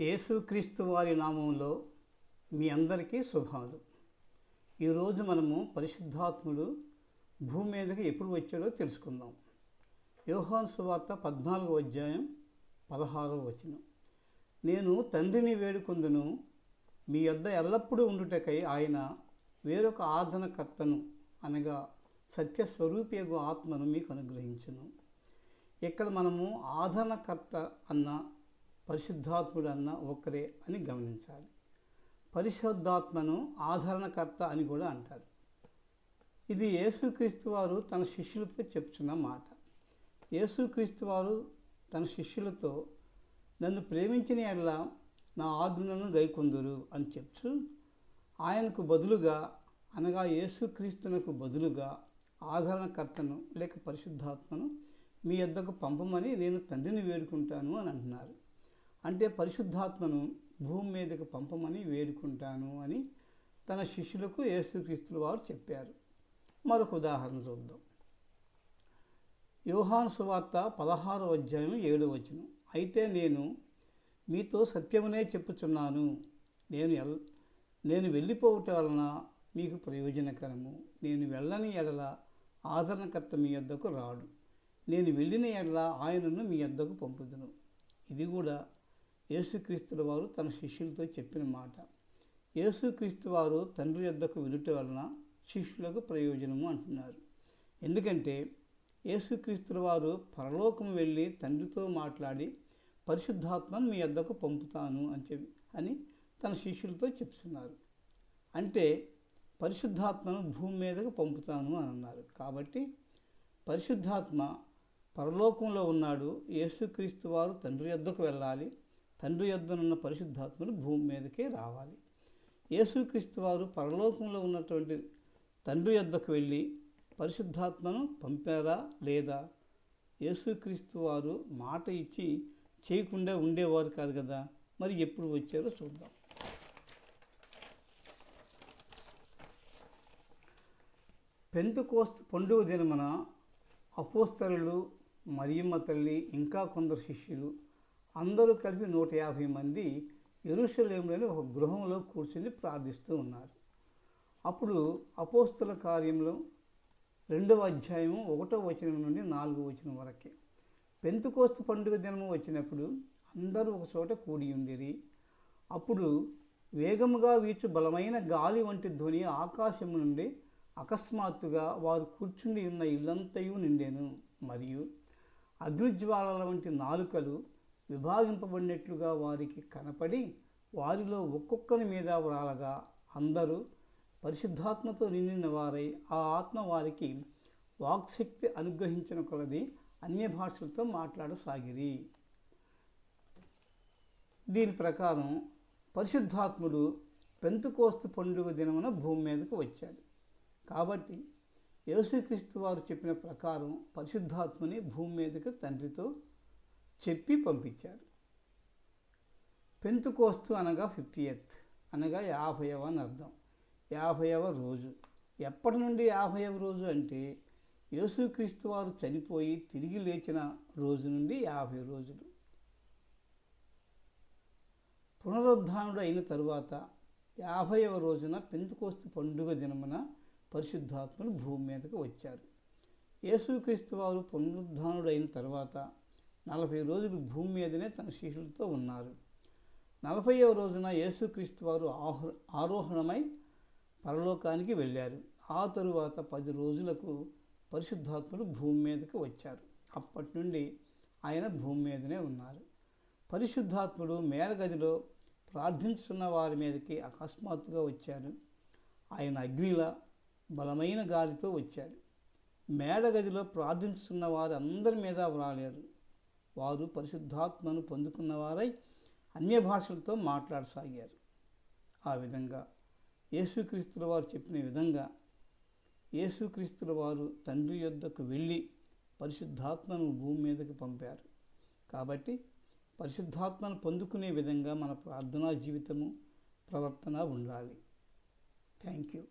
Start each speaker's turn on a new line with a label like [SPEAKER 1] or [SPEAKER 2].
[SPEAKER 1] యేసుక్రీస్తు వారి నామంలో మీ అందరికీ శుభాలు. ఈరోజు మనము పరిశుద్ధాత్ముడు భూమి మీదకి ఎప్పుడు వచ్చాడో తెలుసుకుందాం. యోహాను సువార్త 14వ అధ్యాయం 16వ వచనం. నేను తండ్రిని వేడుకొందును, మీ యొద్ద ఎల్లప్పుడూ ఉండుటకై ఆయన వేరొక ఆదరణకర్తను అనగా సత్యస్వరూపియగు ఆత్మను మీకు అనుగ్రహించును. ఇక్కడ మనము ఆదరణకర్త అన్న పరిశుద్ధాత్ముడు అన్న ఒకరే అని గమనించాలి. పరిశుద్ధాత్మను ఆదరణకర్త అని కూడా అంటారు. ఇది యేసుక్రీస్తు వారు తన శిష్యులతో చెప్తున్న మాట. యేసుక్రీస్తు వారు తన శిష్యులతో నన్ను ప్రేమించిన యెడల నా ఆజ్ఞలను గైకొందురు అని చెప్తూ ఆయనకు బదులుగా అనగా యేసుక్రీస్తునకు బదులుగా ఆదరణకర్తను లేక పరిశుద్ధాత్మను మీ యొద్దకు పంపమని నేను తండ్రిని వేడుకుంటాను అని అంటున్నారు. అంటే పరిశుద్ధాత్మను భూమి మీదకు పంపమని వేడుకుంటాను అని తన శిష్యులకు యేసుక్రీస్తు వారు చెప్పారు. మరొక ఉదాహరణ చూద్దాం. యోహాను సువార్త 16వ అధ్యాయం 7వ వచనం. అయితే నేను మీతో సత్యమునే చెప్పుచున్నాను, నేను వెళ్ళిపోవుట వలన మీకు ప్రయోజనకరము. నేను వెళ్ళని ఎడల ఆదరణకర్త మీ యొద్దకు రాడు, నేను వెళ్ళిన ఎడల ఆయనను మీ యొద్దకు పంపుదును. ఇది కూడా యేసుక్రీస్తుల వారు తన శిష్యులతో చెప్పిన మాట. యేసుక్రీస్తు వారు తండ్రి యొద్దకు వెళ్ళుట వలన శిష్యులకు ప్రయోజనము అంటున్నారు. ఎందుకంటే యేసుక్రీస్తుల వారు పరలోకము వెళ్ళి తండ్రితో మాట్లాడి పరిశుద్ధాత్మను మీ యొద్దకు పంపుతాను అని తన శిష్యులతో చెప్తున్నారు. అంటే పరిశుద్ధాత్మను భూమి మీదకు పంపుతాను అని అన్నారు. కాబట్టి పరిశుద్ధాత్మ పరలోకంలో ఉన్నాడు. యేసుక్రీస్తు వారు తండ్రి యొద్దకు వెళ్ళాలి, తండ్రి యొద్దనున్న పరిశుద్ధాత్మను భూమి మీదకే రావాలి. యేసుక్రీస్తు వారు పరలోకంలో ఉన్నటువంటి తండ్రి యొద్దకు వెళ్ళి పరిశుద్ధాత్మను పంపారా లేదా? యేసుక్రీస్తు వారు మాట ఇచ్చి చేయకుండా ఉండేవారు కాదు కదా. మరి ఎప్పుడు వచ్చారో చూద్దాం. పెంతెకోస్తు పండుగ దినమున అపోస్తలులు, మరియమ్మ తల్లి, ఇంకా కొందరు శిష్యులు అందరూ కలిపి 150 మంది యెరూషలేములోని ఒక గృహంలో కూర్చుని ప్రార్థిస్తూ ఉన్నారు. అప్పుడు అపోస్తల కార్యంలో 2వ అధ్యాయం 1వ వచనం నుండి 4వ వచనం వరకే. పెంతెకోస్తు పండుగ దినము వచ్చినప్పుడు అందరూ ఒక చోట కూడి ఉండిరి. అప్పుడు వేగముగా వీచు బలమైన గాలి వంటి ధ్వని ఆకాశము నుండి అకస్మాత్తుగా వారు కూర్చుని ఉన్న ఇల్లంతయు నిండెను. మరియు అగ్నిజ్వాలల వంటి నాలుకలు విభాగింపబడినట్లుగా వారికి కనపడి వారిలో ఒక్కొక్కరి మీద వ్రాలగా అందరూ పరిశుద్ధాత్మతో నిండిన వారై ఆ ఆత్మ వారికి వాక్శక్తి అనుగ్రహించిన కొలది అన్య భాషలతో మాట్లాడసాగిరి. దీని ప్రకారం పరిశుద్ధాత్ముడు పెంతెకోస్తు పండుగ దినమున భూమి మీదకు వచ్చాడు. కాబట్టి యేసుక్రీస్తు వారు చెప్పిన ప్రకారం పరిశుద్ధాత్మని భూమి మీదకు తండ్రితో చెప్పి పంపించారు. పెంతెకోస్తు అనగా 50th అనగా 50వ అని అర్థం. 50వ రోజు. ఎప్పటి నుండి 50వ రోజు అంటే యేసుక్రీస్తు వారు చనిపోయి తిరిగి లేచిన రోజు నుండి 50 రోజులు. పునరుద్ధానుడు అయిన తరువాత 50వ రోజున పెంతెకోస్తు పండుగ దినమున పరిశుద్ధాత్ముడు భూమి మీదకు వచ్చారు. యేసుక్రీస్తు వారు పునరుద్ధానుడు అయిన తర్వాత 40 రోజులు భూమి మీదనే తన శిష్యులతో ఉన్నారు. 40వ రోజున యేసుక్రీస్తు వారు ఆరోహణమై పరలోకానికి వెళ్ళారు. ఆ తరువాత 10 రోజులకు పరిశుద్ధాత్ముడు భూమి మీదకి వచ్చారు. అప్పటి నుండి ఆయన భూమి మీదనే ఉన్నారు. పరిశుద్ధాత్ముడు మేడగదిలో ప్రార్థించుతున్న వారి మీదకి అకస్మాత్తుగా వచ్చారు. ఆయన అగ్నిలా బలమైన గాలితో వచ్చారు. మేడగదిలో ప్రార్థించుతున్న వారు అందరి మీద వ్రాలేరు. వారు పరిశుద్ధాత్మను పొందుకున్నవారై అన్య భాషలతో మాట్లాడసాగారు. ఆ విధంగా యేసుక్రీస్తుల వారు చెప్పిన విధంగా యేసుక్రీస్తుల వారు తండ్రి యొద్దకు వెళ్ళి పరిశుద్ధాత్మను భూమి మీదకి పంపారు. కాబట్టి పరిశుద్ధాత్మను పొందుకునే విధంగా మన ప్రార్థనా జీవితము, ప్రవర్తన ఉండాలి. Thank you.